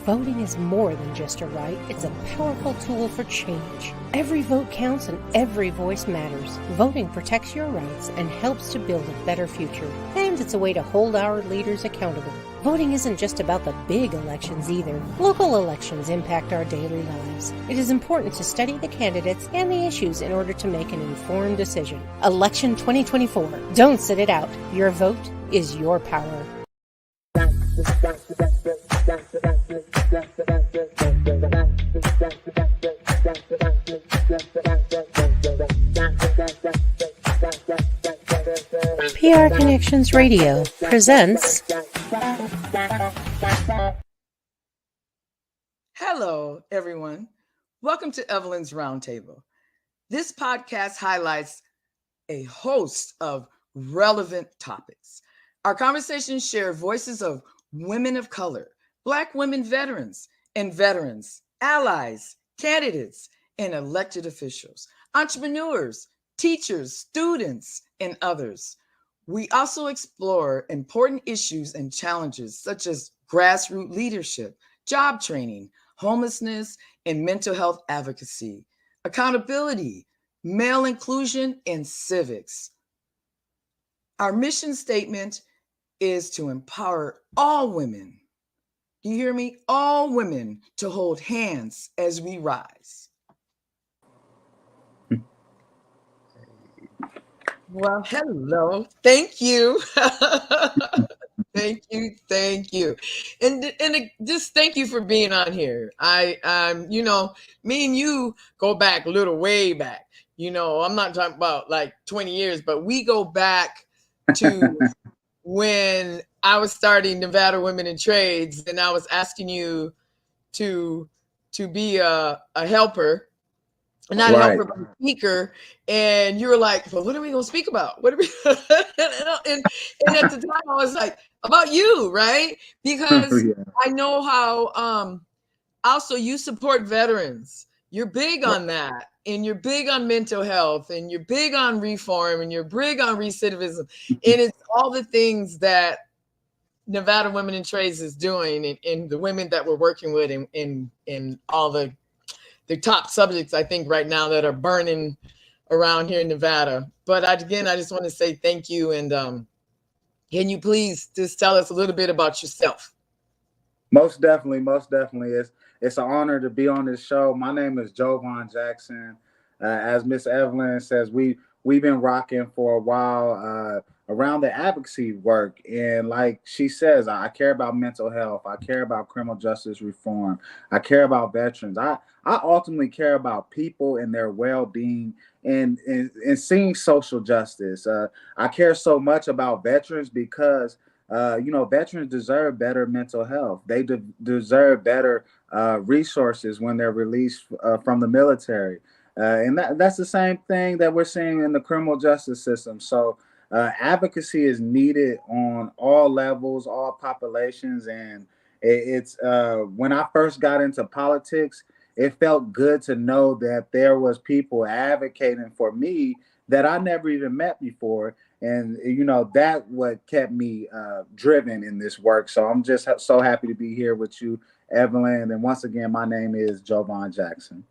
Voting is more than just a right, it's a powerful tool for change. Every vote counts and every voice matters. Voting protects your rights and helps to build a better future. And it's a way to hold our leaders accountable. Voting isn't just about the big elections either. Local elections impact our daily lives. It is important to study the candidates and the issues in order to make an informed decision. Election 2024. Don't sit it out. Your vote is your power. PR Connections Radio presents. Hello, everyone. Welcome to Evelyn's Roundtable. This podcast highlights a host of relevant topics. Our conversations share voices of women of color, Black women veterans and veterans, allies, candidates, and elected officials, entrepreneurs, teachers, students, and others. We also explore important issues and challenges such as grassroots leadership, job training, homelessness, and mental health advocacy, accountability, male inclusion, and civics. Our mission statement is to empower all women. You hear me? All women to hold hands as we rise. Well, hello. Thank you. Thank you. And just thank you for being on here. Me and you go back a little way back. I'm not talking about like 20 years, but we go back to when I was starting Nevada Women in Trades, and I was asking you to be a helper, not a helper, but a speaker. And you were like, well, what are we going to speak about? What are we? and at the time I was like, about you, right? Because yeah. I know how also you support veterans. You're big on that, and you're big on mental health, and you're big on reform, and you're big on recidivism. And it's all the things that Nevada Women in Trades is doing, and the women that we're working with in all the top subjects, I think, right now that are burning around here in Nevada. But I just want to say thank you. And can you please just tell us a little bit about yourself? Most definitely. It's an honor to be on this show. My name is Jovan Jackson. As Miss Evelyn says, we've been rocking for a while around the advocacy work. And like she says, I care about mental health. I care about criminal justice reform. I care about veterans. I ultimately care about people and their well-being and seeing social justice. I care so much about veterans because veterans deserve better mental health. They deserve better resources when they're released from the military. And that's the same thing that we're seeing in the criminal justice system. So advocacy is needed on all levels, all populations. And it's when I first got into politics, it felt good to know that there was people advocating for me that I never even met before. And, that what kept me driven in this work. So I'm just so happy to be here with you, Evelyn. And once again, my name is Jovan Jackson.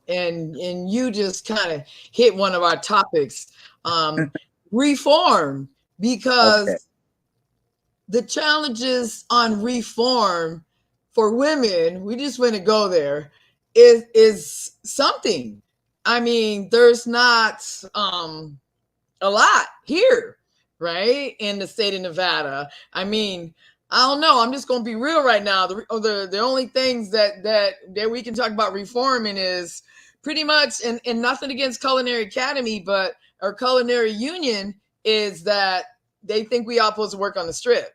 And you just kind of hit one of our topics, reform, because the challenges on reform for women, we just want to go there, is something. I mean, there's not a lot here, right, in the state of Nevada. I mean, I don't know. I'm just going to be real right now. The only things that we can talk about reforming is pretty much, and nothing against Culinary Academy, but our Culinary Union, is that they think we all supposed to work on the strip.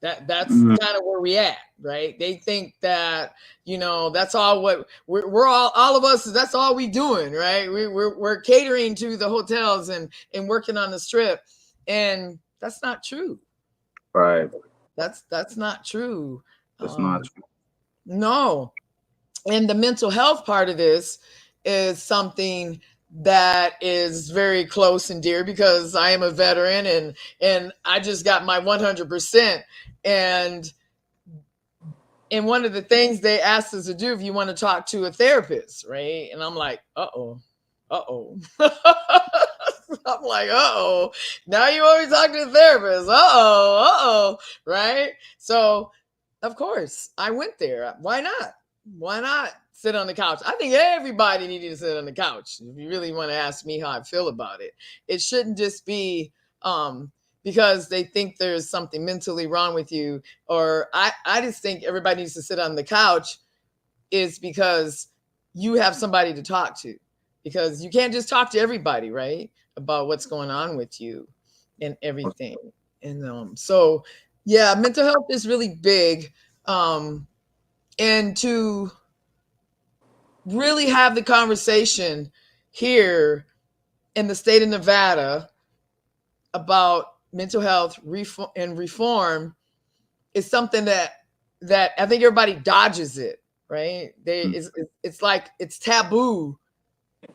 That's kind of where we at, right? They think that, that's all what we're all of us, that's all we doing, right? We're catering to the hotels and working on the strip. And that's not true. Right. That's not true. That's not true. No. And the mental health part of this is something that is very close and dear, because I am a veteran and I just got my 100%. And And one of the things they asked us to do, if you want to talk to a therapist, right? And I'm like, uh-oh. I'm like, uh-oh. Now you want me to talk to a therapist. Uh-oh. Right? So, of course, I went there. Why not? Why not sit on the couch? I think everybody needed to sit on the couch. If you really want to ask me how I feel about it, it shouldn't just be because they think there's something mentally wrong with you. Or I just think everybody needs to sit on the couch is because you have somebody to talk to. Because you can't just talk to everybody, right? About what's going on with you and everything. And so, yeah, mental health is really big. And to really have the conversation here in the state of Nevada about mental health and reform is something that I think everybody dodges it, right? It's like it's taboo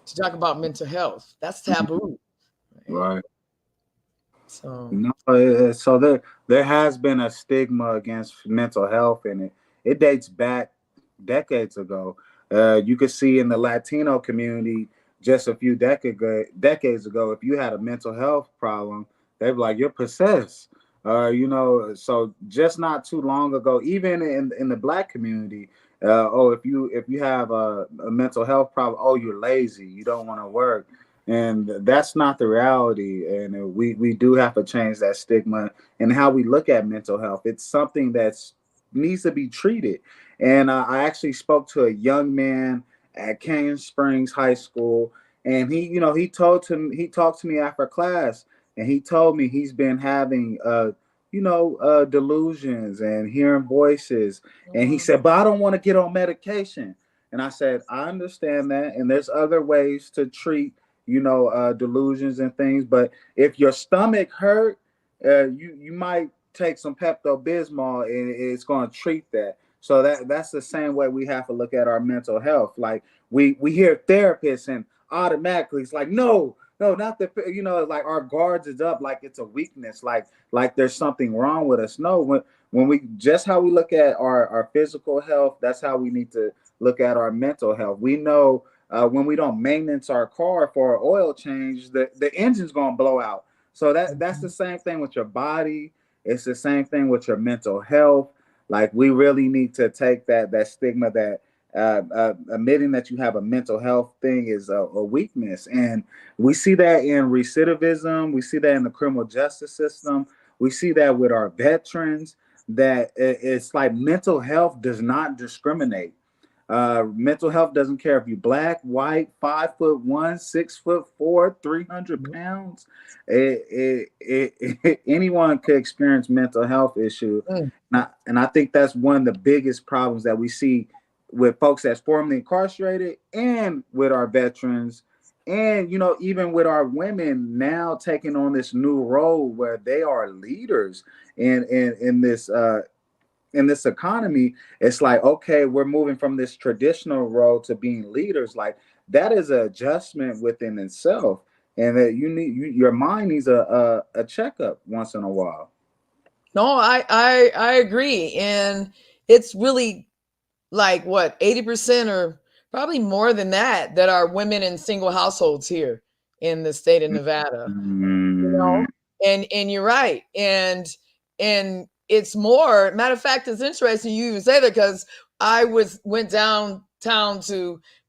to talk about mental health. That's taboo, Right. So No, so there has been a stigma against mental health, and it dates back decades ago. You could see in the Latino community just a few decades ago, if you had a mental health problem, they'd be like, "You're possessed." So just not too long ago, even in the Black community, if you have a mental health problem, oh, you're lazy, you don't want to work. And that's not the reality. And we do have to change that stigma and how we look at mental health. It's something that needs to be treated. And I actually spoke to a young man at Canyon Springs High School, and he talked to me after class, and he told me he's been having delusions and hearing voices, and he said, "But I don't want to get on medication." And I said, "I understand that, and there's other ways to treat delusions and things. But if your stomach hurt, you might take some Pepto Bismol, and it's going to treat that." So that's the same way we have to look at our mental health. Like we hear therapists, and automatically it's like, no, not the like our guards is up, like it's a weakness, like there's something wrong with us. No, when we just how we look at our physical health, that's how we need to look at our mental health. We know when we don't maintenance our car for an oil change, the engine's gonna blow out. So that's the same thing with your body. It's the same thing with your mental health. Like we really need to take that stigma that admitting that you have a mental health thing is a weakness, and we see that in recidivism. We see that in the criminal justice system. We see that with our veterans. That it's like mental health does not discriminate. Mental health doesn't care if you're black, white, 5'1", 6'4", 300 pounds. Anyone could experience mental health issue, and I think that's one of the biggest problems that we see with folks that's formerly incarcerated, and with our veterans, and even with our women now taking on this new role where they are leaders in this economy. It's like, okay, we're moving from this traditional role to being leaders. Like that is an adjustment within itself, and that your mind needs a checkup once in a while. No, I agree, and it's really like what 80% or probably more than that are women in single households here in the state of Nevada. Mm. And you're right, and it's more. Matter of fact, it's interesting you even say that, because I went downtown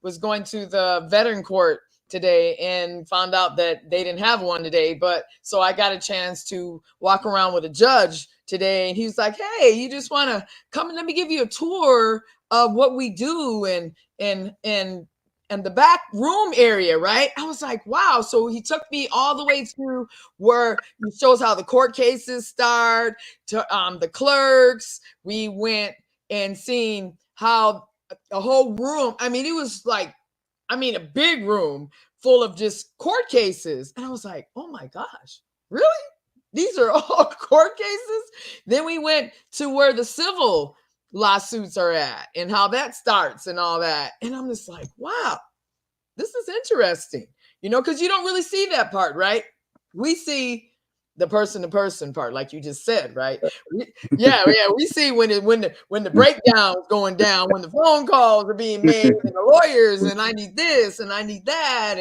was going to the veteran court today and found out that they didn't have one today, but so I got a chance to walk around with a judge today, and he was like, "Hey, you just want to come and let me give you a tour of what we do and the back room area," right? I was like, wow. So he took me all the way through where he shows how the court cases start to the clerks. We went and seen how a whole room, I mean, it was like, a big room full of just court cases. And I was like, oh my gosh, really? These are all court cases? Then we went to where the civil lawsuits are at and how that starts and all that. And I'm just like, wow, this is interesting, because you don't really see that part, right? We see the person to person part, like you just said, right? Yeah. We see when the breakdown's going down, when the phone calls are being made, and the lawyers, and I need this and I need that,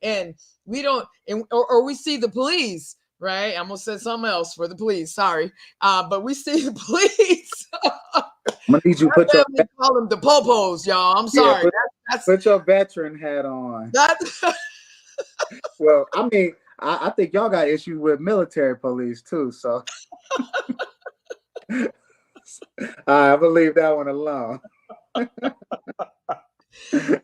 and we don't, or we see the police, right? I almost said something else for the police. Sorry, but we see the police. I'm gonna need you to put your call them the popos, y'all. I'm sorry. Put your veteran hat on. That's Well, I mean, I think y'all got issue with military police too, so I will leave that one alone. It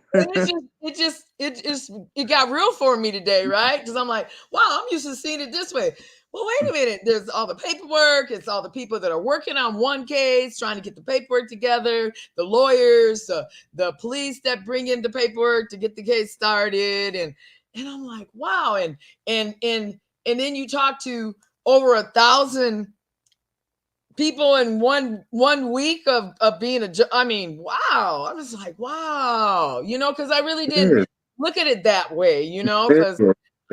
got real for me today, right? Because I'm like, wow, I'm used to seeing it this way. Well, wait a minute. There's all the paperwork. It's all the people that are working on one case, trying to get the paperwork together, the lawyers, the police that bring in the paperwork to get the case started. And I'm like, wow. And then you talk to over 1,000 people in one week of being I mean, wow. I was like, wow, because I really didn't look at it that way, because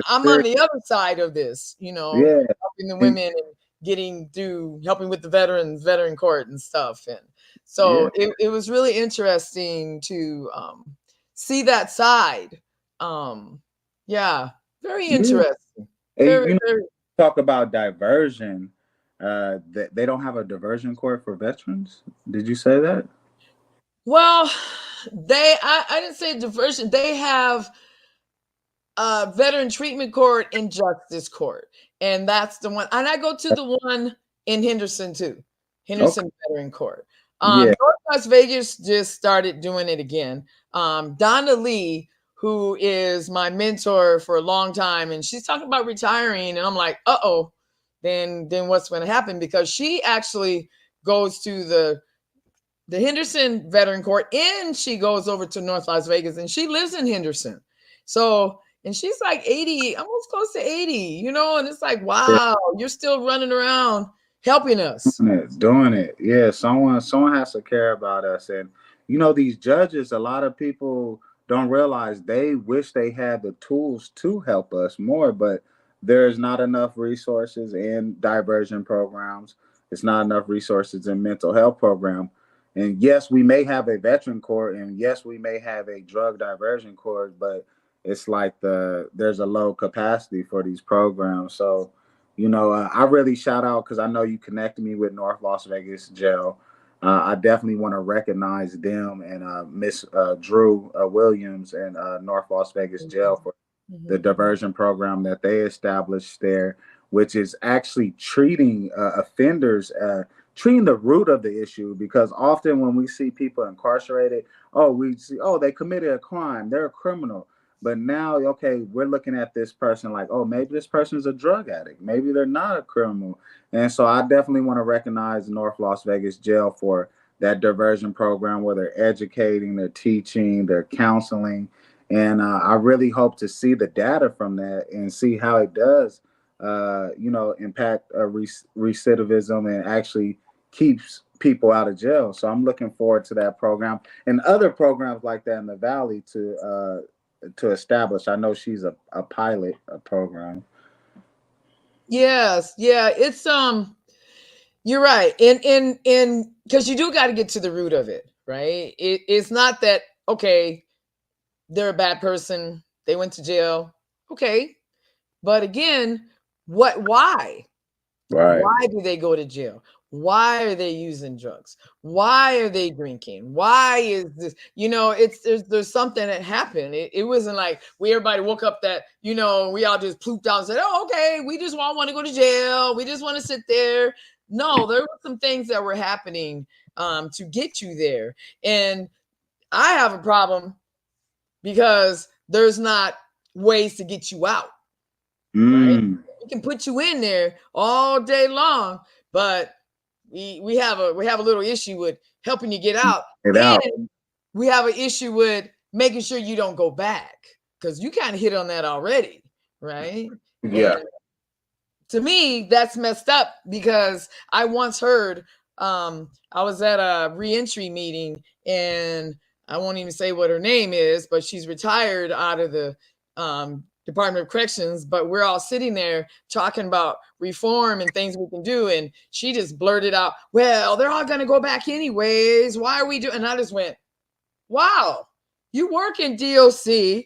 I'm on the other side of this, helping the women and getting through, helping with the veteran court and stuff. And so it was really interesting to see that side. Very interesting. Very, very. Talk about diversion. They don't have a diversion court for veterans. Did you say that? Well, I didn't say diversion. They have a veteran treatment court and justice court, and that's the one. And I go to the one in Henderson too, Henderson Veteran Court. North Las Vegas just started doing it again. Donna Lee, who is my mentor for a long time, and she's talking about retiring, and I'm like, then what's going to happen? Because she actually goes to the Henderson Veteran Court, and she goes over to North Las Vegas, and she lives in Henderson. So, and she's like 80, almost close to 80, and it's like, wow, you're still running around helping us. Doing it. Yeah, someone has to care about us. And, these judges, a lot of people don't realize they wish they had the tools to help us more, but there's not enough resources in diversion programs. It's not enough resources in mental health program. And yes, we may have a veteran court, and yes, we may have a drug diversion court, but it's like there's a low capacity for these programs. So, I really shout out, because I know you connected me with North Las Vegas Jail. I definitely want to recognize them and Miss Drew Williams and North Las Vegas Jail for the diversion program that they established there, which is actually treating offenders, treating the root of the issue. Because often when we see people incarcerated, we see, they committed a crime, they're a criminal. But now, we're looking at this person like, maybe this person is a drug addict. Maybe they're not a criminal. And so I definitely want to recognize North Las Vegas Jail for that diversion program, where they're educating, they're teaching, they're counseling. And I really hope to see the data from that and see how it does, impact recidivism and actually keeps people out of jail. So I'm looking forward to that program and other programs like that in the Valley to establish. I know she's a pilot program. Yes, it's you're right, and because you do got to get to the root of it, right? It's not that they're a bad person, they went to jail, but again, why? Right? Why do they go to jail? Why are they using drugs? Why are they drinking? Why is this? There's something that happened. It wasn't like everybody woke up that, we all just plooped out and said, we just want to go to jail. We just want to sit there. No, there were some things that were happening to get you there. And I have a problem because there's not ways to get you out. Right? We can put you in there all day long, but we have a little issue with helping you get out. And we have an issue with making sure you don't go back, because you kind of hit on that already, right? Yeah. And to me, that's messed up, because I once heard, I was at a reentry meeting, and I won't even say what her name is, but she's retired out of the Department of Corrections, but we're all sitting there talking about reform and things we can do. And she just blurted out, well, they're all going to go back anyways. Why are we doing? And I just went, wow, you work in DOC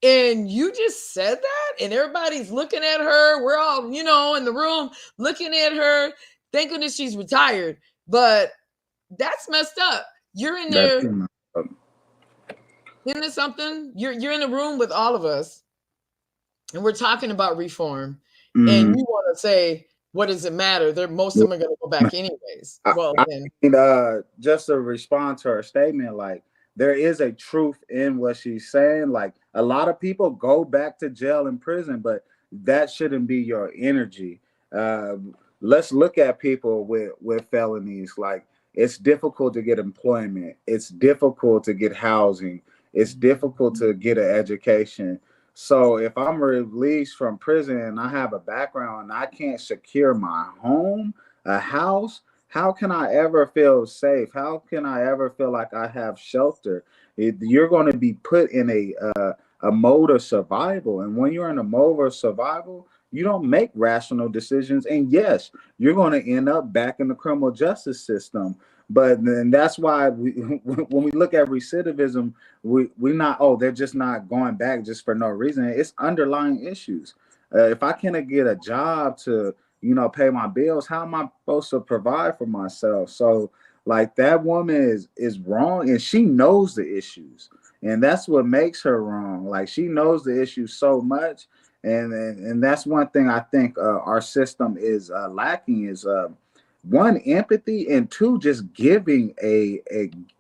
and you just said that? And everybody's looking at her. We're all, in the room looking at her. Thank goodness she's retired. But that's messed up. You're in there. Isn't it something? You're in a room with all of us, and we're talking about reform, and you want to say, what does it matter? Most of them are going to go back anyways. Well, just to respond to her statement, like, there is a truth in what she's saying. Like, a lot of people go back to jail and prison, but that shouldn't be your energy. Let's look at people with felonies. Like, it's difficult to get employment. It's difficult to get housing. It's difficult to get an education. So if I'm released from prison and I have a background and I can't secure my home, a house, how can I ever feel safe? How can I ever feel like I have shelter? You're going to be put in a mode of survival. And when you're in a mode of survival, you don't make rational decisions. And yes, you're going to end up back in the criminal justice system. But then that's why when we look at recidivism, we're not, they're just not going back just for no reason. It's underlying issues. If I can't get a job to, pay my bills, how am I supposed to provide for myself? So, like, that woman is wrong, and she knows the issues, and that's what makes her wrong. Like, she knows the issues so much, and that's one thing I think our system is lacking is one, empathy, and two, just giving a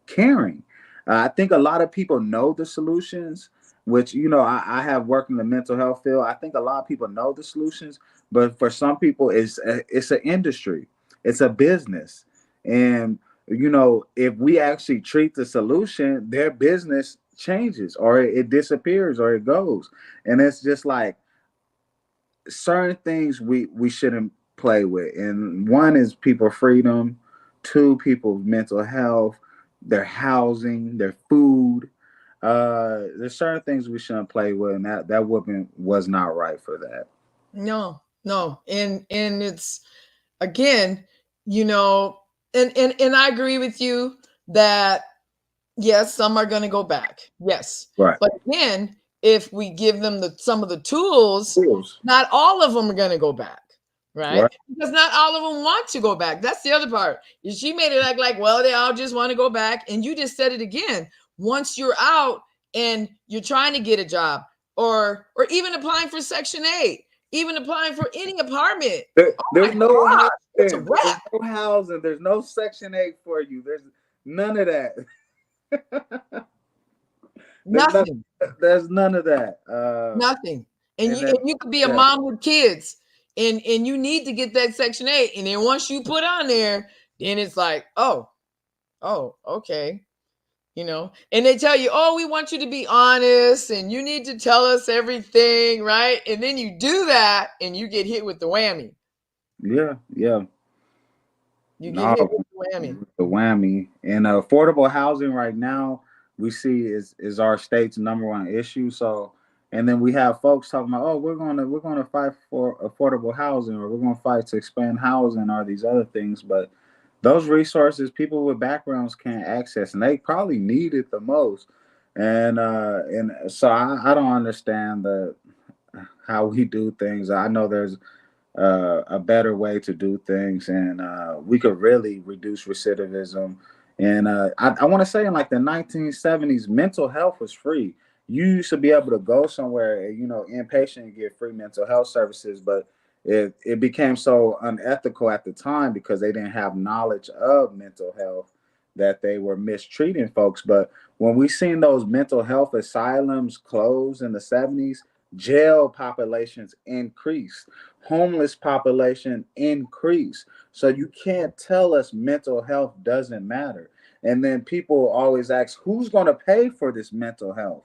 caring. I think a lot of people know the solutions, which, I have worked in the mental health field. I think a lot of people know the solutions, but for some people, it's an industry, it's a business. And, if we actually treat the solution, their business changes or it disappears or it goes. And it's just like certain things we shouldn't play with. And one is people's freedom, two, people's mental health, their housing, their food. There's certain things we shouldn't play with, and that woman was not right for that. No. And it's, again, and I agree with you that yes, some are going to go back. Yes. Right. But again, if we give them some of the tools, not all of them are going to go back. Right? Because not all of them want to go back. That's the other part. She made it act like, well, they all just want to go back. And you just said it again. Once you're out and you're trying to get a job or even applying for Section 8, even applying for any apartment. There's no housing. There's no housing. There's no Section 8 for you. There's none of that. Nothing. There's none of that. Nothing. And you could be a mom with kids and you need to get that Section 8. And then once you put on there, then it's like, oh, okay. And they tell you, we want you to be honest and you need to tell us everything, right? And then you do that and you get hit with the whammy. Yeah. You get hit with the whammy. The whammy. And affordable housing right now, we see is our state's number one issue. So, and then we have folks talking about, we're gonna fight for affordable housing, or we're gonna fight to expand housing, or these other things, but those resources people with backgrounds can't access, and they probably need it the most. And so I don't understand how we do things. I know there's a better way to do things, and we could really reduce recidivism. And I want to say in like the 1970s, mental health was free. You used to be able to go somewhere, inpatient and get free mental health services, but it became so unethical at the time because they didn't have knowledge of mental health that they were mistreating folks. But when we seen those mental health asylums close in the 70s, jail populations increased, homeless population increased. So you can't tell us mental health doesn't matter. And then people always ask, who's going to pay for this mental health?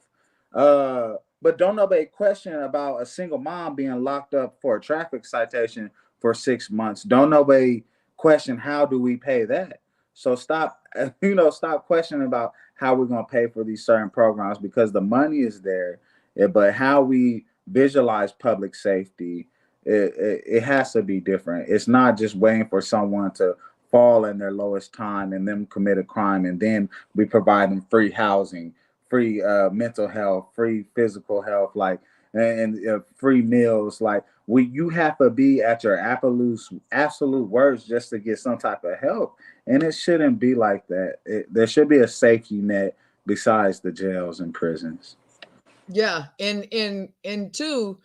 But don't nobody question about a single mom being locked up for a traffic citation for 6 months. Don't nobody question, how do we pay that? So stop questioning about how we're going to pay for these certain programs, because the money is there, but how we visualize public safety, it has to be different. It's not just waiting for someone to fall in their lowest time and them commit a crime, and then we provide them free housing, free mental health, free physical health, like and free meals. Like you have to be at your absolute worst just to get some type of help, and it shouldn't be like that. There should be a safety net besides the jails and prisons. Yeah, and two,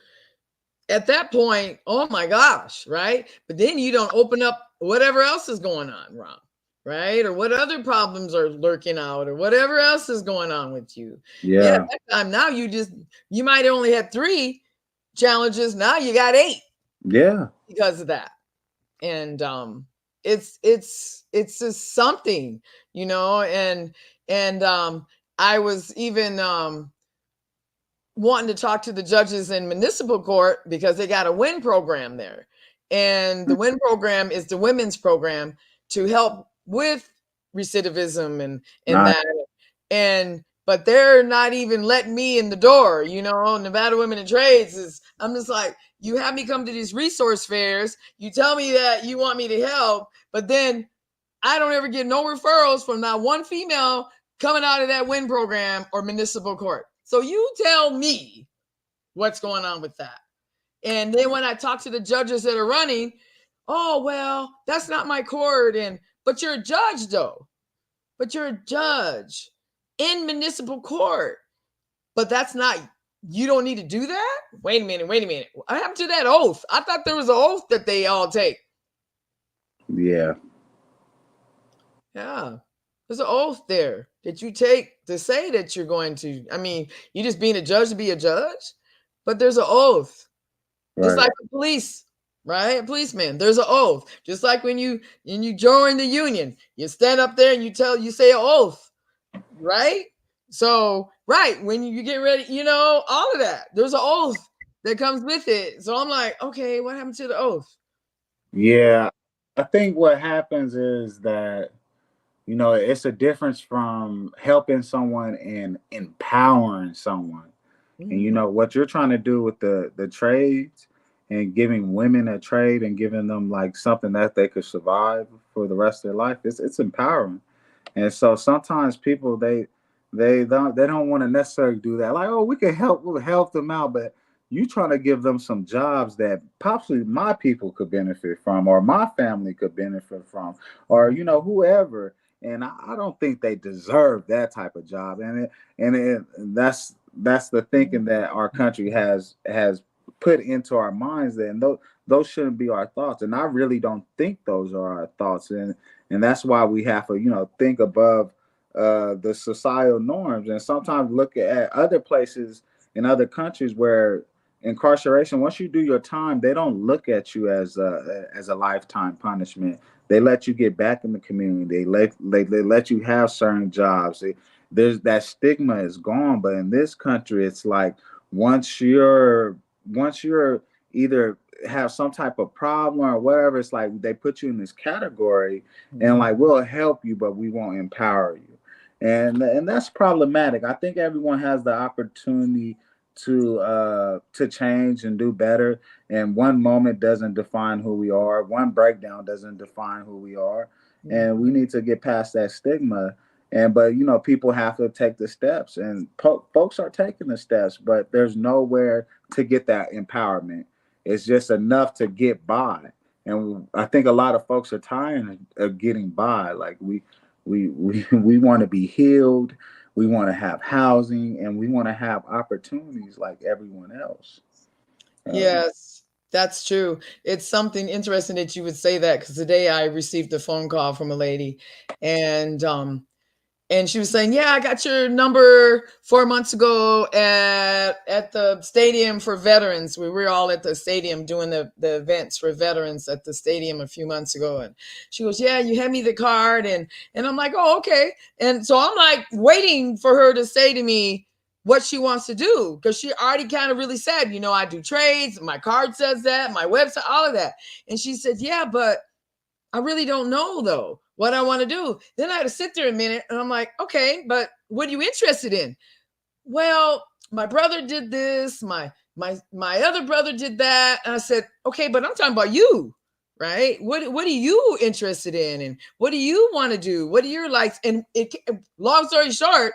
at that point, oh my gosh, right? But then you don't open up whatever else is going on wrong, right? Or what other problems are lurking out, or whatever else is going on with you. Yeah, Yeah, that time now you might have only had 3 challenges. Now you got 8 yeah, because of that. And it's just something, and I was even wanting to talk to the judges in municipal court because they got a WIN program there. And the WIN program is the women's program to help with recidivism and nice. that. And but they're not even letting me in the door, Nevada Women in Trades I'm just like, you have me come to these resource fairs, you tell me that you want me to help, but then I don't ever get no referrals from not one female coming out of that WIN program or municipal court. So you tell me what's going on with that. And then when I talk to the judges that are running, oh, well, that's not my court. But you're a judge, though. But you're a judge in municipal court. But that's not, you don't need to do that? Wait a minute. What happened to that oath? I thought there was an oath that they all take. Yeah. Yeah. There's an oath there that you take to say that you're going to. I mean, you just being a judge to be a judge, but there's an oath. Right. Just like the police, right? A policeman, there's an oath. Just like when you join the union, you stand up there and you say an oath, right? So, right, when you get ready, all of that. There's an oath that comes with it. So I'm like, okay, what happened to the oath? Yeah. I think what happens is that, it's a difference from helping someone and empowering someone. Mm-hmm. And what you're trying to do with the trades and giving women a trade and giving them like something that they could survive for the rest of their life, it's empowering. And so sometimes people they don't want to necessarily do that. Like, oh, we'll help them out, but you trying to give them some jobs that possibly my people could benefit from, or my family could benefit from, or whoever. And I don't think they deserve that type of job. That's the thinking that our country has put into our minds. And those shouldn't be our thoughts. And I really don't think those are our thoughts. And that's why we have to think above the societal norms, and sometimes look at other places in other countries where incarceration, once you do your time, they don't look at you as a lifetime punishment. They let you get back in the community. They let you have certain jobs. There's that stigma is gone. But in this country, it's like once you're either have some type of problem or whatever, it's like they put you in this category, and like, we'll help you, but we won't empower you. And that's problematic. I think everyone has the opportunity to change and do better. And one moment doesn't define who we are. One breakdown doesn't define who we are. And we need to get past that stigma. But people have to take the steps, and folks are taking the steps, but there's nowhere to get that empowerment. It's just enough to get by. And I think a lot of folks are tired of getting by. Like we want to be healed. We want to have housing, and we want to have opportunities like everyone else. Yes, that's true. It's something interesting that you would say that, because today I received a phone call from a lady, and she was saying, yeah, I got your number 4 months ago at the stadium for veterans. We were all at the stadium doing the events for veterans at the stadium a few months ago. And she goes, yeah, you had me the card. And I'm like, oh, okay. And so I'm like waiting for her to say to me what she wants to do, because she already kind of really said, I do trades. My card says that, my website, all of that. And she said, yeah, but I really don't know, though, what I want to do. Then I had to sit there a minute, and I'm like, okay, but what are you interested in? Well, my brother did this. My my other brother did that. And I said, okay, but I'm talking about you, right? What are you interested in? And what do you want to do? What are your likes? And long story short,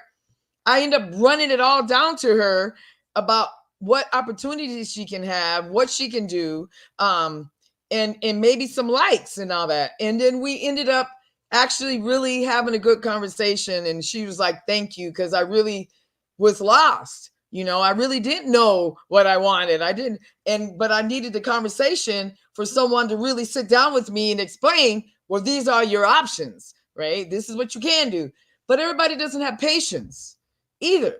I end up running it all down to her about what opportunities she can have, what she can do, and maybe some likes and all that. And then we ended up actually really having a good conversation. And she was like, thank you, because I really was lost. I really didn't know what I wanted. But I needed the conversation for someone to really sit down with me and explain, well, these are your options, right? This is what you can do. But everybody doesn't have patience either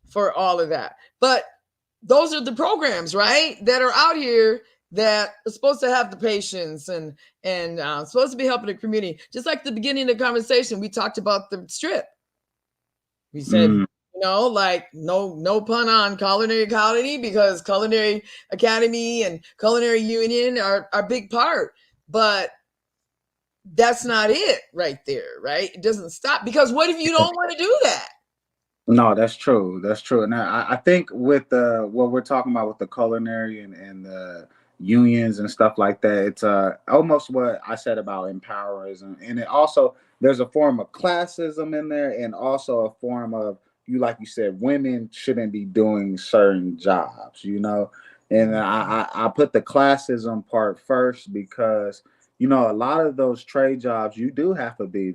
for all of that. But those are the programs, right, that are out here that are supposed to have the patience and supposed to be helping the community. Just like the beginning of the conversation, we talked about the strip. We said, like no pun on Culinary Colony, because Culinary Academy and Culinary Union are a big part. But that's not it right there, right? It doesn't stop, because what if you don't want to do that? No, that's true. That's true. Now, I think with what we're talking about with the culinary and the unions and stuff like that, it's almost what I said about empowerism, and it also there's a form of classism in there, and also a form of like you said, women shouldn't be doing certain jobs, and I put the classism part first because a lot of those trade jobs you do have to be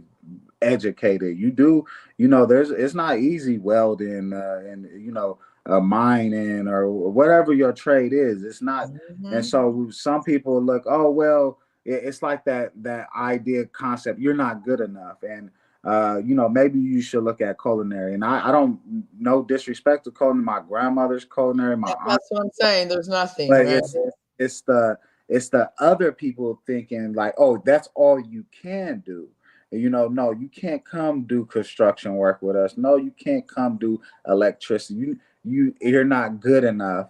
educated. You do, it's not easy welding and mining or whatever your trade is. It's not. And so some people look, oh well, it's like that idea concept. You're not good enough, and maybe you should look at culinary. And I don't, no disrespect to culinary. My grandmother's culinary. That's what I'm saying. There's nothing, but right? It's the other people thinking like, oh, that's all you can do. No, you can't come do construction work with us. No, you can't come do electricity. You're not good enough.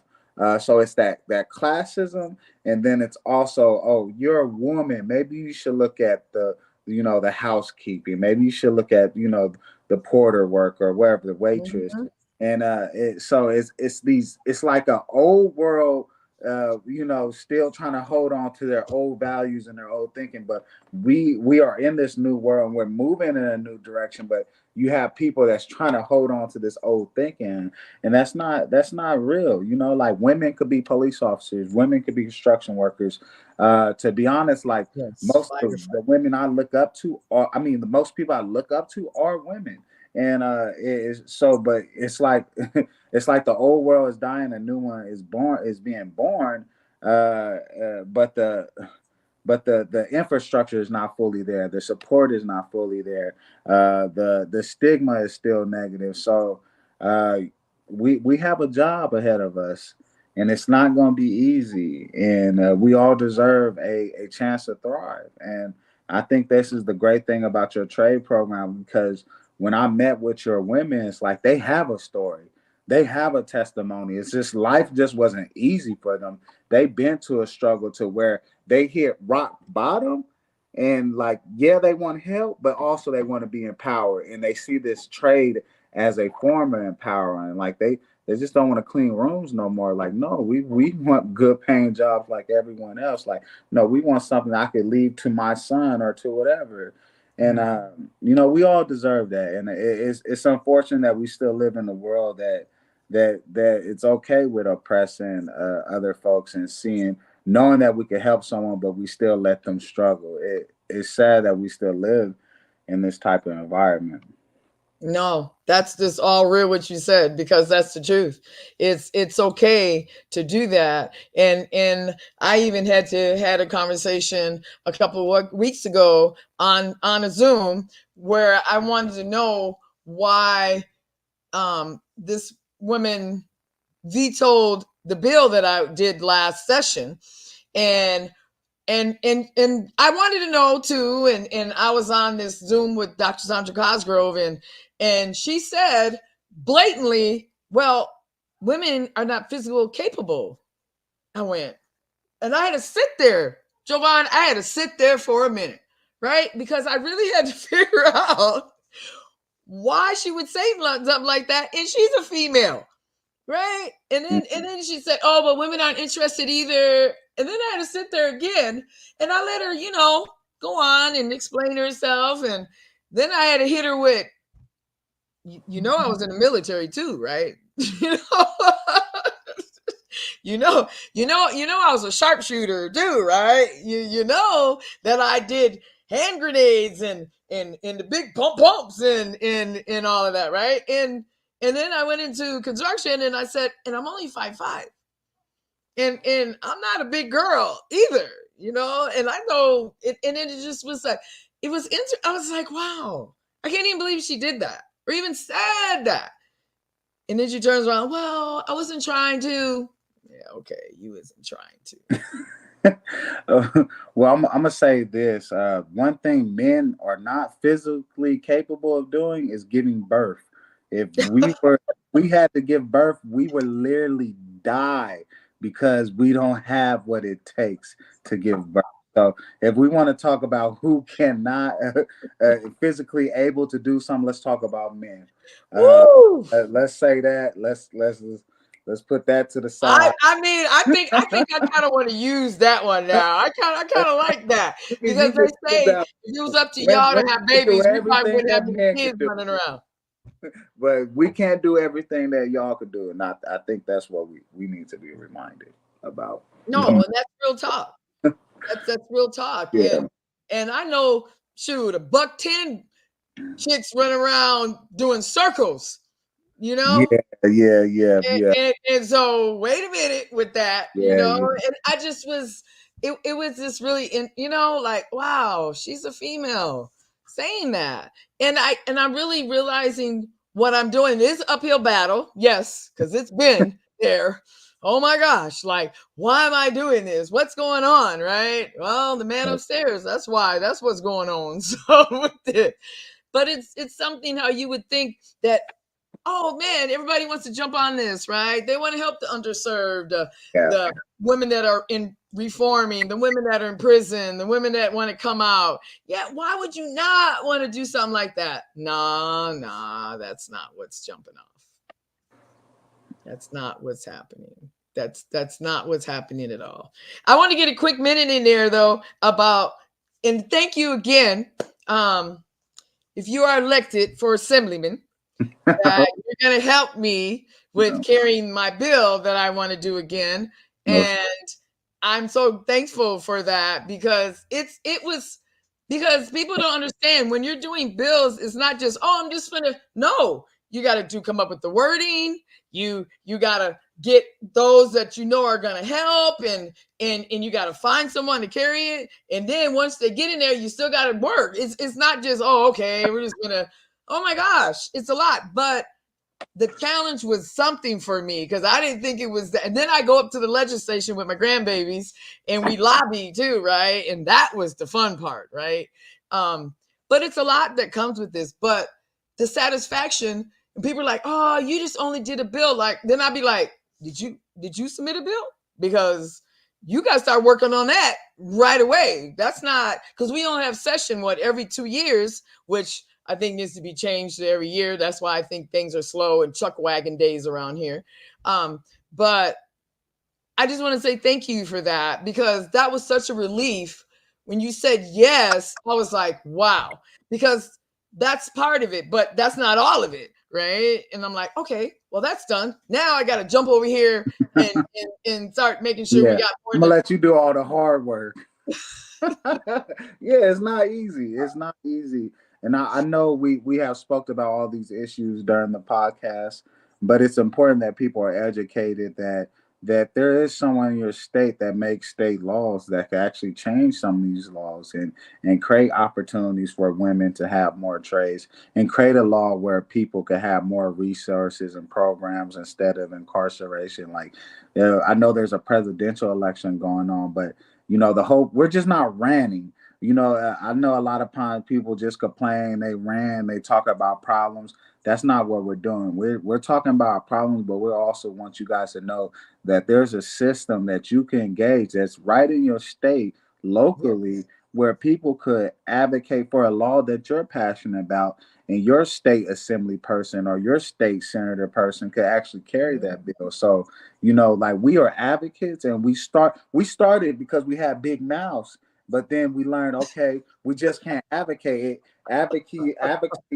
So it's that classism, and then it's also, oh, you're a woman. Maybe you should look at the housekeeping. Maybe you should look at the porter work or wherever, the waitress. And so it's like an old world. Still trying to hold on to their old values and their old thinking, but we are in this new world and we're moving in a new direction. But you have people that's trying to hold on to this old thinking, and that's not real. Like women could be police officers, women could be construction workers. To be honest, like most of the women I look up to the most people I look up to are women. And but it's like it's like the old world is dying, a new one is being born, but the infrastructure is not fully there, the support is not fully there, the stigma is still negative. So we have a job ahead of us, and it's not going to be easy, and we all deserve a chance to thrive. And I think this is the great thing about your trade program, because when I met with your women, it's like they have a story. They have a testimony. It's just life just wasn't easy for them. They've been to a struggle to where they hit rock bottom, and like, yeah, they want help, but also they want to be empowered. And they see this trade as a form of empowering. Like they just don't want to clean rooms no more. Like, no, we want good paying jobs like everyone else. Like, no, we want something I could leave to my son or to whatever. And we all deserve that. And it's unfortunate that we still live in a world that it's okay with oppressing other folks and knowing that we could help someone, but we still let them struggle. It's sad that we still live in this type of environment. No, that's just all real what you said, because that's the truth. It's okay to do that. And I even had a conversation a couple of weeks ago on a Zoom where I wanted to know why this woman vetoed the bill that I did last session. And I wanted to know too, and I was on this Zoom with Dr. Sandra Cosgrove, and she said blatantly, well, women are not physically capable. I went, and I had to sit there, Jovan, I had to sit there for a minute, right? Because I really had to figure out why she would say something like that. And she's a female. right? And then she said, "Oh, but women aren't interested either." And then I had to sit there again, and I let her, go on and explain herself, and then I had to hit her with, I was in the military too, right? you know, I was a sharpshooter too, right? You know that I did hand grenades and the big pumps and all of that, right? And then I went into construction and I said, and I'm only 5'5", and I'm not a big girl either, and I know it, and it just was like, I was like, wow, I can't even believe she did that or even said that. And then she turns around, well, I wasn't trying to. Yeah, okay, you wasn't trying to. Well, I'm gonna say this. One thing men are not physically capable of doing is giving birth. If we had to give birth, we would literally die because we don't have what it takes to give birth. So if we want to talk about who cannot physically able to do something, let's talk about men. Woo! Let's say that. Let's put that to the side. I think I kind of want to use that one now. I kind of like that because You can they use say that. if it was up to Women y'all to have can do babies, we probably everything wouldn't have that any men can kids do, running around. but we can't do everything that y'all could do, and I think that's what we need to be reminded about. No, and that's real talk. That's real talk. Yeah. And I know, shoot, a $110 chicks running around doing circles, Yeah, and so wait a minute with that, yeah. and I just was, it was just really, like, wow, she's a female saying that. And I'm really realizing what I'm doing is uphill battle. Yes, because it's been there. Oh my gosh, like, why am I doing this? What's going on? Right. Well, the man upstairs, that's what's going on. So, but it's something how you would think that, oh man, everybody wants to jump on this, right? They want to help the underserved, Yeah. the women that are in reforming, the women that are in prison, the women that want to come out. Yeah, why would you not want to do something like that? Nah, that's not what's jumping off. That's not what's happening. That's not what's happening at all. I want to get a quick minute in there though about, and thank you again. If you are elected for assemblyman, you're going to help me with carrying my bill that I want to do again. And I'm so thankful for that because because people don't understand when you're doing bills, it's not just, oh, I'm just gonna, no, you got to come up with the wording. You got to get those that are going to help, and you got to find someone to carry it. And then once they get in there, you still got to work. It's not just, oh, okay, we're just gonna, oh my gosh, it's a lot. But the challenge was something for me because I didn't think it was that. And then I go up to the legislation with my grandbabies and we lobby too, right? And that was the fun part, right? But it's a lot that comes with this. But the satisfaction, and people are like, oh, you just only did a bill. Like, then I'd be like, did you submit a bill? Because you got to start working on that right away. That's not, because we only have session, every 2 years, which I think needs to be changed every year. That's why I think things are slow and chuck wagon days around here. But I just want to say thank you for that, because that was such a relief. When you said yes, I was like, wow, because that's part of it, but that's not all of it. Right. And I'm like, okay, well, that's done. Now I got to jump over here and start making sure we got more. I'm gonna let you do all the hard work. Yeah, it's not easy. It's not easy. And I know we have spoke about all these issues during the podcast, but it's important that people are educated that there is someone in your state that makes state laws that can actually change some of these laws and create opportunities for women to have more trades and create a law where people can have more resources and programs instead of incarceration. Like, I know there's a presidential election going on, but the hope, we're just not ranting. I know a lot of times people just complain, they talk about problems. That's not what we're doing. We're talking about problems, but we also want you guys to know that there's a system that you can engage that's right in your state locally, where people could advocate for a law that you're passionate about your state assembly person or your state senator person could actually carry that bill. So, like, we are advocates, and we started because we had big mouths, but then we learned, okay, we just can't advocate it. Advocacy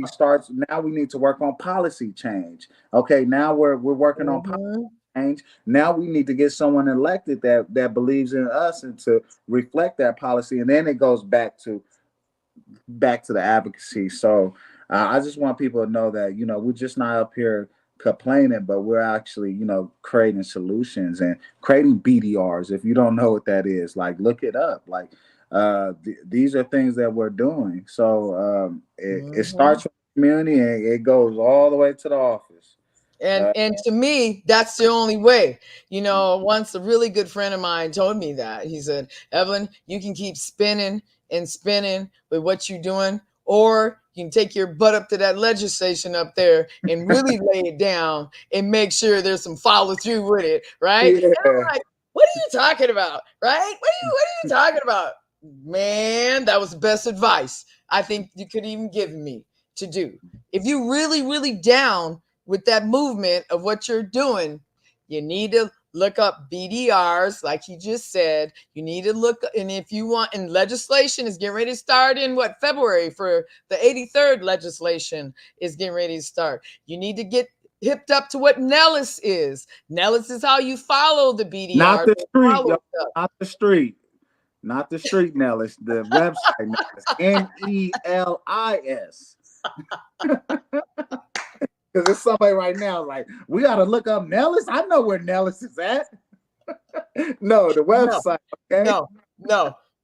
starts now. We need to work on policy change. Okay, now we're working on policy change. Now we need to get someone elected that believes in us and to reflect that policy, and then it goes back to the advocacy. So I just want people to know that we're just not up here complaining, but we're actually creating solutions and creating BDRs. If you don't know what that is, like, look it up. Like, these are things that we're doing. So it starts with the community and it goes all the way to the office. And to me, that's the only way. Once a really good friend of mine told me that. He said, Evelyn, you can keep spinning and spinning with what you're doing, or you can take your butt up to that legislation up there and really lay it down and make sure there's some follow through with it, right? Yeah. And I'm like, what are you talking about, right? What are you talking about? Man, that was the best advice I think you could even give me to do. If you really, really down with that movement of what you're doing, you need to look up BDRs, like he just said. You need to look, and if you want, and legislation is getting ready to start in February for the 83rd legislation is getting ready to start. You need to get hipped up to what Nellis is. Nellis is how you follow the BDR. Not the street, yo, not the street. Not the street Nellis, the website Nellis. NELIS. Because there's somebody right now like, we got to look up Nellis. I know where Nellis is at. No, the website.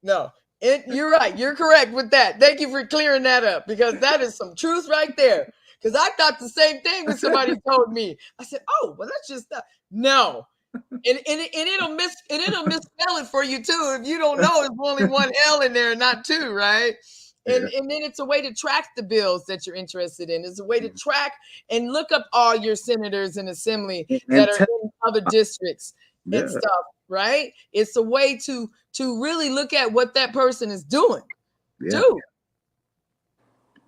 No. You're right. You're correct with that. Thank you for clearing that up, because that is some truth right there. Because I thought the same thing when somebody told me. I said, "Oh, well, that's just no." And it'll misspell it for you too if you don't know there's only one L in there, not two, right? And then it's a way to track the bills that you're interested in. It's a way to track and look up all your senators in assembly that are in other districts and stuff, right? It's a way to really look at what that person is doing.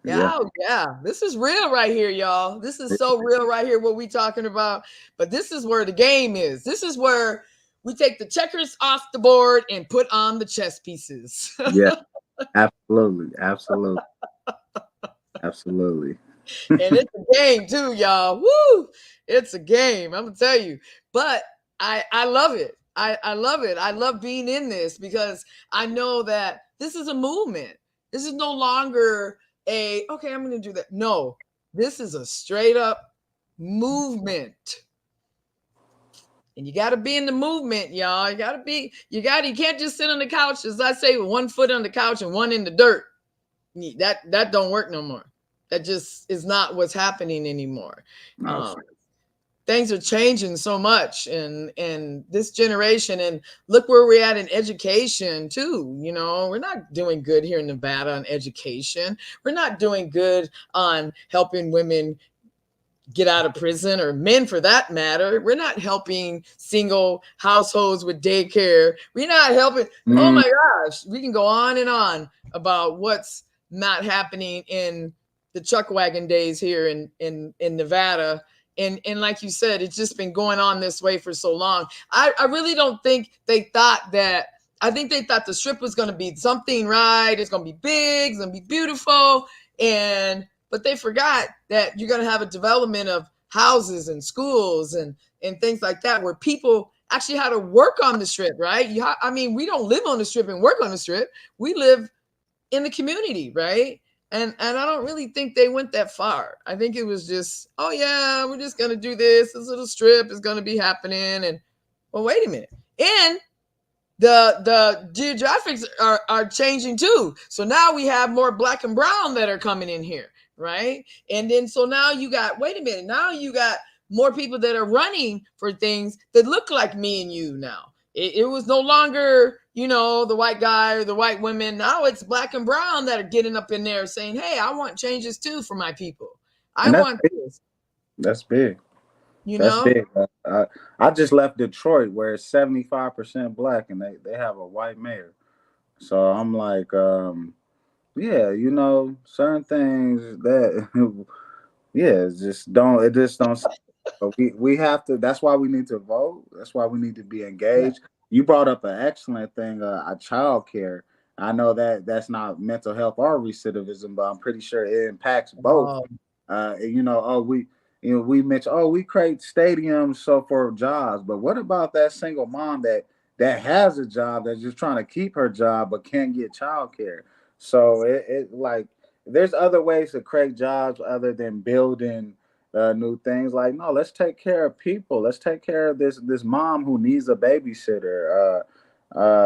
Yeah. This is real right here, y'all. This is so real right here, what we talking about. But this is where the game is. This is where we take the checkers off the board and put on the chess pieces. Yeah, absolutely. And it's a game too, y'all. Woo! It's a game, I'm gonna tell you. But I love it. I love it. I love being in this because I know that this is a movement. This is no longer okay, I'm gonna do that. No, this is a straight up movement. And you got to be in the movement, y'all. You can't just sit on the couch, as I say, with one foot on the couch and one in the dirt. That don't work no more. That just is not what's happening anymore. Things are changing so much in this generation, and look where we're at in education too. We're not doing good here in Nevada on education. We're not doing good on helping women get out of prison, or men for that matter. We're not helping single households with daycare. We're not helping. Oh my gosh, we can go on and on about what's not happening in the chuck wagon days here in Nevada. And like you said, it's just been going on this way for so long. I really don't think they thought that. I think they thought the strip was going to be something, right? It's going to be big, it's going to be beautiful. But they forgot that you're going to have a development of houses and schools and things like that, where people actually had to work on the strip, right? We don't live on the strip and work on the strip. We live in the community, right? And I don't really think they went that far. I think it was just, oh yeah, we're just gonna do this. This little strip is gonna be happening. And well, wait a minute. And the geographics are changing too. So now we have more black and brown that are coming in here, right? And then so now you got, wait a minute, now you got more people that are running for things that look like me and you now. It was no longer, the white guy or the white women. Now it's black and brown that are getting up in there saying, hey, I want changes too for my people. I want this. That's big. That's big. I just left Detroit, where it's 75% black and they have a white mayor. So I'm like, Yeah, you know, certain things that yeah, it just don't. But we have to. That's why we need to vote. That's why we need to be Yeah. engaged. You brought up an excellent thing, a child care. I know that that's not mental health or recidivism, but I'm pretty sure it impacts both. Oh, You know, we mentioned, we create stadiums so for jobs, but what about that single mom that has a job that's just trying to keep her job but can't get child care? So it like there's other ways to create jobs other than building new things. Like, no, let's take care of people. Let's take care of this mom who needs a babysitter.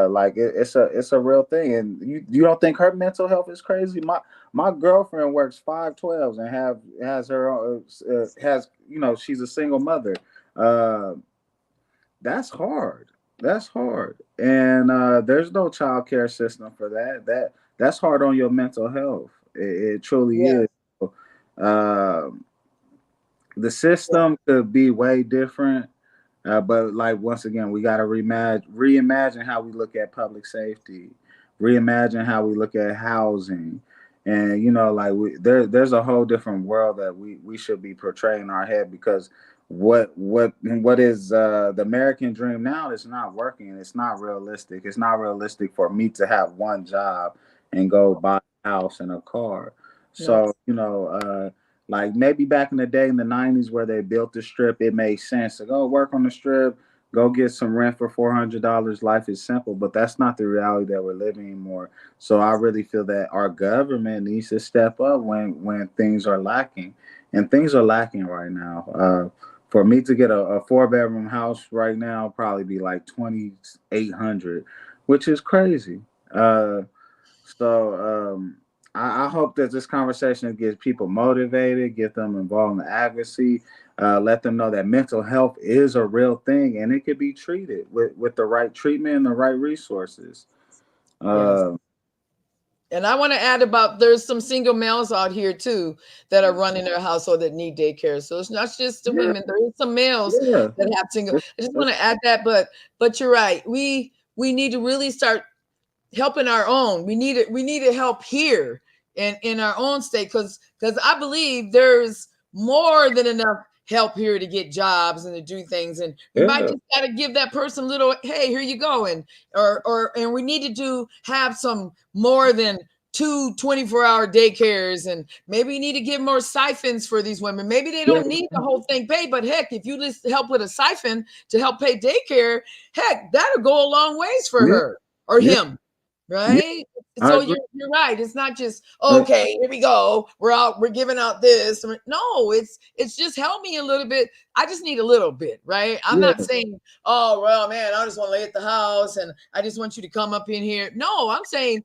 Like it's a real thing, and you don't think her mental health is crazy? My girlfriend works 512s and has her has she's a single mother. Uh, that's hard. That's hard, and there's no child care system for that. That's hard on your mental health. It truly yeah. is. Um, the system could be way different, but like once again, we got to reimagine how we look at public safety, reimagine how we look at housing, and like there's a whole different world that we should be portraying in our head, because what is the American dream now is not working. It's not realistic. It's not realistic for me to have one job and go buy a house and a car. No. So like maybe back in the day in the 90s where they built the strip, it made sense to go work on the strip, go get some rent for $400. Life is simple, but that's not the reality that we're living anymore. So I really feel that our government needs to step up when things are lacking, and things are lacking right now. For me to get a 4 bedroom house right now, probably be like 2,800, which is crazy. So I hope that this conversation gets people motivated, get them involved in advocacy, let them know that mental health is a real thing and it can be treated with the right treatment and the right resources. Yes. Uh, And I want to add about there's some single males out here too that are running their household that need daycare. So it's not just the yeah, women. There is some males yeah. that have single. It's, I just want it's, to add that, but you're right. We need to really start helping our own. We need to help here in our own state, because I believe there's more than enough help here to get jobs and to do things, and we might yeah, just got to give that person a little, hey, here you go, and we need to have some more than two 24-hour daycares, and maybe you need to give more siphons for these women. Maybe they yeah, don't need the whole thing paid, but heck, if you just help with a siphon to help pay daycare, heck, that'll go a long ways for yeah, her or yeah, him, yeah. right? I So agree. you're right. It's not just, Uh, okay, here we go. We're giving out this. No, it's just help me a little bit. I just need a little bit, right? I'm yeah, not saying, oh well, man, I just want to lay at the house and I just want you to come up in here. No, I'm saying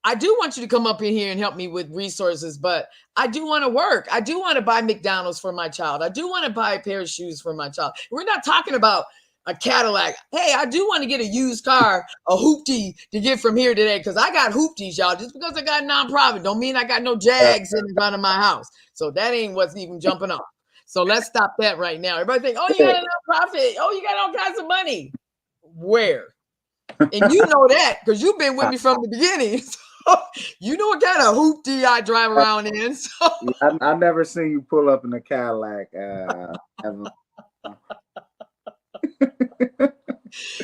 I do want you to come up in here and help me with resources, but I do want to work. I do want to buy McDonald's for my child. I do want to buy a pair of shoes for my child. We're not talking about a Cadillac. Hey, I do want to get a used car, a hoopty to get from here today, because I got hoopties, y'all. Just because I got a nonprofit don't mean I got no uh, Jags in front of my house. So that ain't what's even jumping off. So let's stop that right now. Everybody think, oh, you yeah. got a nonprofit. Oh, you got all kinds of money. Where? And you know that because you've been with me from the beginning. So you know what kind of hoopty I drive around in. So Yeah, I never seen you pull up in a Cadillac. Ever.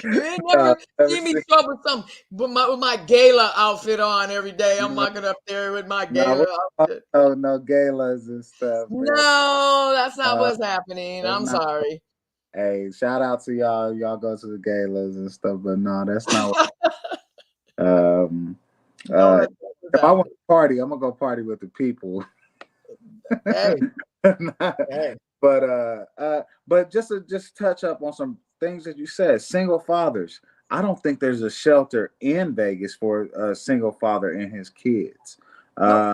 you ain't Uh, never never seen me seen. show up with some with my gala outfit on every day. I'm walking up there with my No, gala outfit. no galas and stuff, man. No, that's not Uh, what's happening. that's I'm not. sorry. Hey, shout out to y'all. Y'all go to the galas and stuff, but no, that's not. Um, No, uh, that's not what's if I want happening. to party, I'm gonna go party with the people. Hey, hey. But just touch up on some things that you said. Single fathers. I don't think there's a shelter in Vegas for a single father and his kids. Nope. Uh,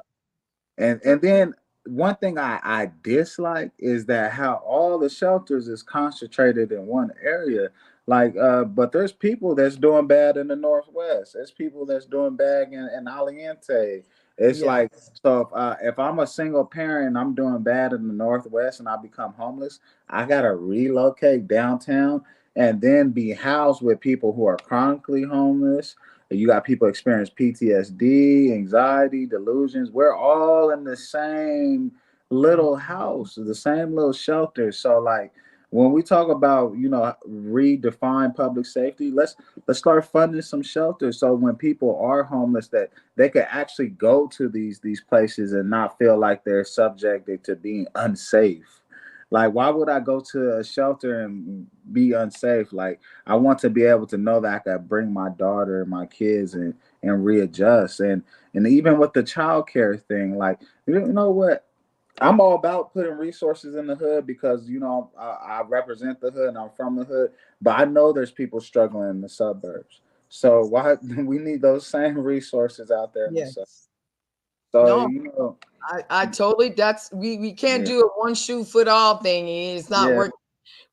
and then one thing I dislike is that how all the shelters is concentrated in one area. Like, but there's people that's doing bad in the Northwest. There's people that's doing bad in Aliente. It's Yeah. like, so if I'm a single parent and I'm doing bad in the Northwest and I become homeless, I gotta relocate downtown and then be housed with people who are chronically homeless. You got people experience PTSD, anxiety, delusions. We're all in the same little house, the same little shelter. So like when we talk about, redefine public safety, let's start funding some shelters so when people are homeless that they could actually go to these places and not feel like they're subjected to being unsafe. Like, why would I go to a shelter and be unsafe? Like, I want to be able to know that I could bring my daughter and my kids and readjust. And even with the child care thing, like, you know what? I'm all about putting resources in the hood because I represent the hood and I'm from the hood, but I know there's people struggling in the suburbs. So why we need those same resources out there in the suburbs? Yes. So No, I totally, we can't yeah, do a one shoe fit all thing. It's not yeah, working.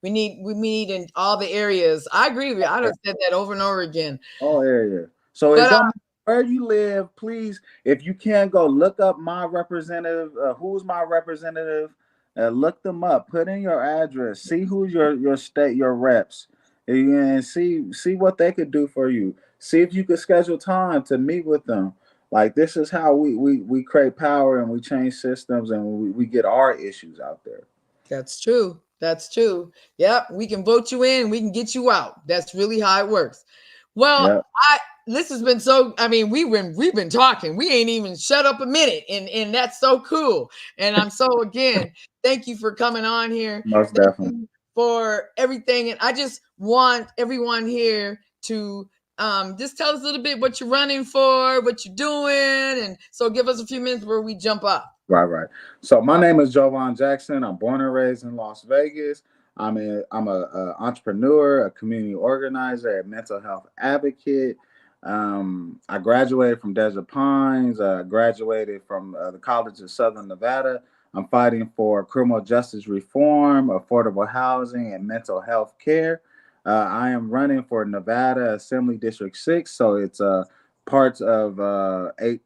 We need in all the areas. I agree with you. I done said that over and over again. all area. So it But don't matter where you live. Please, if you can go look up my representative, who's my representative, look them up. Put in your address. See who's your state, your reps, and see what they could do for you. See if you could schedule time to meet with them. Like this is how we create power and we change systems and we get our issues out there. that's true. That's true. Yep, we can vote you in, we can get you out. That's really how it works. Well, Yep. I this has been so, I mean, we've been talking. We ain't even shut up a minute, and that's so cool. And I'm so, again, thank you for coming on here. Most Thank definitely. you for everything. And I just want everyone here to just tell us a little bit what you're running for, what you're doing, and so give us a few minutes where we jump up. Right, right. So my name is Jovan Jackson. I'm born and raised in Las Vegas. I'm a entrepreneur, a community organizer, a mental health advocate. I graduated from Desert Pines. Graduated from the College of Southern Nevada. I'm fighting for criminal justice reform, affordable housing, and mental health care. I am running for Nevada Assembly District 6, so it's parts of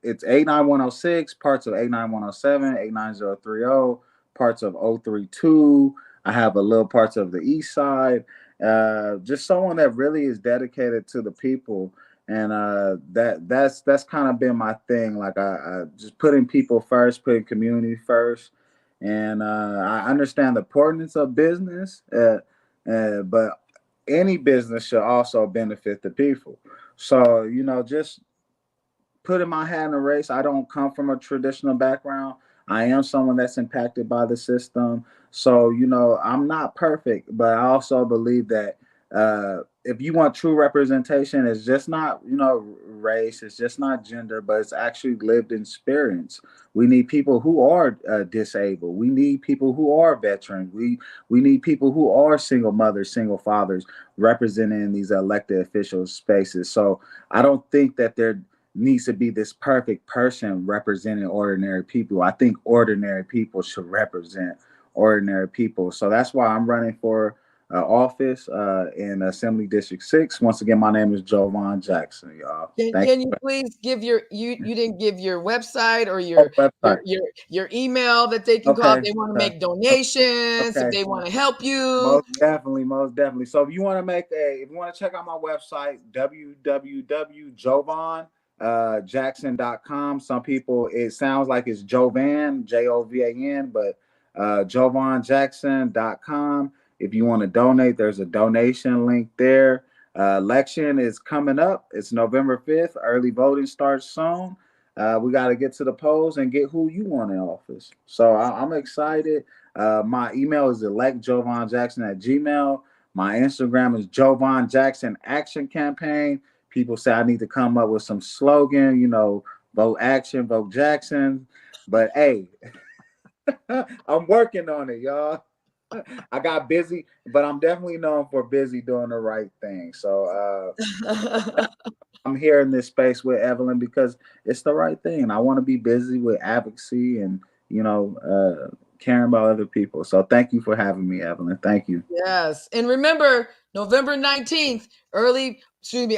it's 89106, parts of 89107, 89030, parts of 032. I have a little parts of the east side. Just someone that really is dedicated to the people. And that's kind of been my thing. Like I just putting people first, putting community first. And I understand the importance of business, but any business should also benefit the people. So, just putting my hat in the race. I don't come from a traditional background. I am someone that's impacted by the system. So, I'm not perfect, but I also believe that if you want true representation, it's just not, race, it's just not gender, but it's actually lived experience. We need people who are disabled. We need people who are veterans. We need people who are single mothers, single fathers representing these elected official spaces. So I don't think that there needs to be this perfect person representing ordinary people. I think ordinary people should represent ordinary people. So that's why I'm running for office in Assembly District 6. Once again, my name is Jovan Jackson, y'all. Thank Can you please give you didn't give your website or you. Oh, your website. your your email that they can call if Okay. they want to Okay. make donations, if Okay. they want to help you. Most definitely, most definitely. So if you want to check out my website, www.jovanjackson.com. Some people, it sounds like it's Jovan, Jovan, but jovanjackson.com. If you want to donate, there's a donation link there. Election is coming up. It's November 5th. Early voting starts soon. We got to get to the polls and get who you want in office. So I'm excited. My email is electjovanjackson@gmail. My Instagram is Jovan Jackson Action Campaign. People say I need to come up with some slogan, vote action, vote Jackson. But hey, I'm working on it, y'all. I got busy, but I'm definitely known for busy doing the right thing. So I'm here in this space with Evelyn because it's the right thing. I want to be busy with advocacy and caring about other people. So thank you for having me, Evelyn. Thank you. Yes. And remember, November 19th,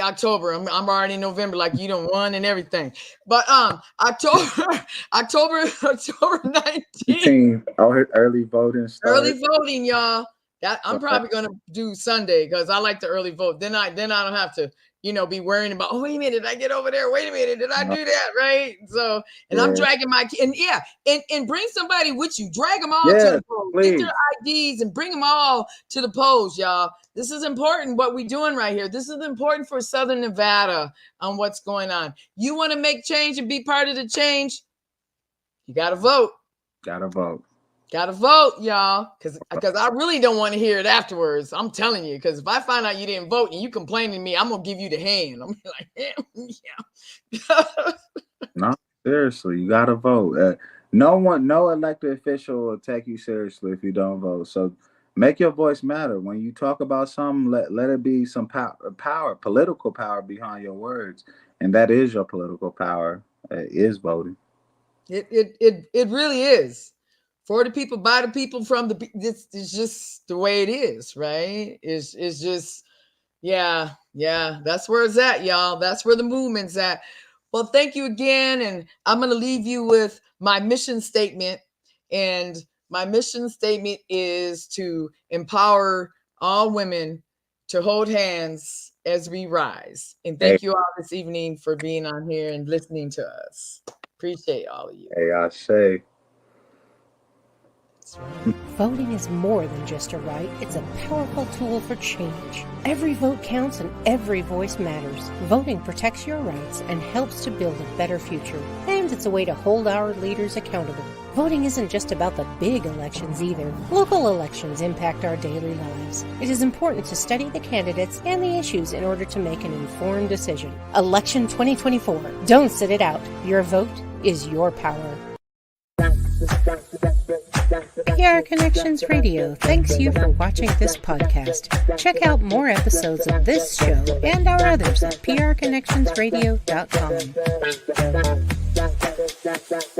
October. I'm already in November, like you don't run and everything. But October, October 19th, Team early voting early start. voting, y'all. That I'm Okay. probably gonna do Sunday because I like to early vote. Then I don't have to be worrying about, oh, wait a minute, did I get over there? Wait a minute, did I do that? Right. So, and Yeah. I'm dragging my kid, and bring somebody with you, drag them all to the polls, please. get their IDs and bring them all to the polls, y'all. This is important what we're doing right here. This is important for Southern Nevada on what's going on. You want to make change and be part of the change? You got to vote. Gotta vote. Gotta vote, y'all, because I really don't want to hear it afterwards. I'm telling you, because if I find out you didn't vote and you complain to me, I'm gonna give you the hand. I'm like, yeah. No, seriously, you gotta vote. No elected official will take you seriously if you don't vote. So make your voice matter. When you talk about something, let it be some power, political power behind your words, and that is your political power. Is voting. It really is. For the people, by the people, from the. It's just the way it is, right? It's just, yeah. That's where it's at, y'all. That's where the movement's at. Well, thank you again, and I'm gonna leave you with my mission statement. And my mission statement is to empower all women to hold hands as we rise. And thank you all this evening for being on here and listening to us. Appreciate all of you. Hey, I say. Voting is more than just a right, it's a powerful tool for change. Every vote counts and every voice matters. Voting protects your rights and helps to build a better future. And it's a way to hold our leaders accountable. Voting isn't just about the big elections either. Local elections impact our daily lives. It is important to study the candidates and the issues in order to make an informed decision. Election 2024. Don't sit it out. Your vote is your power. PR Connections Radio thanks you for watching this podcast. Check out more episodes of this show and our others at prconnectionsradio.com.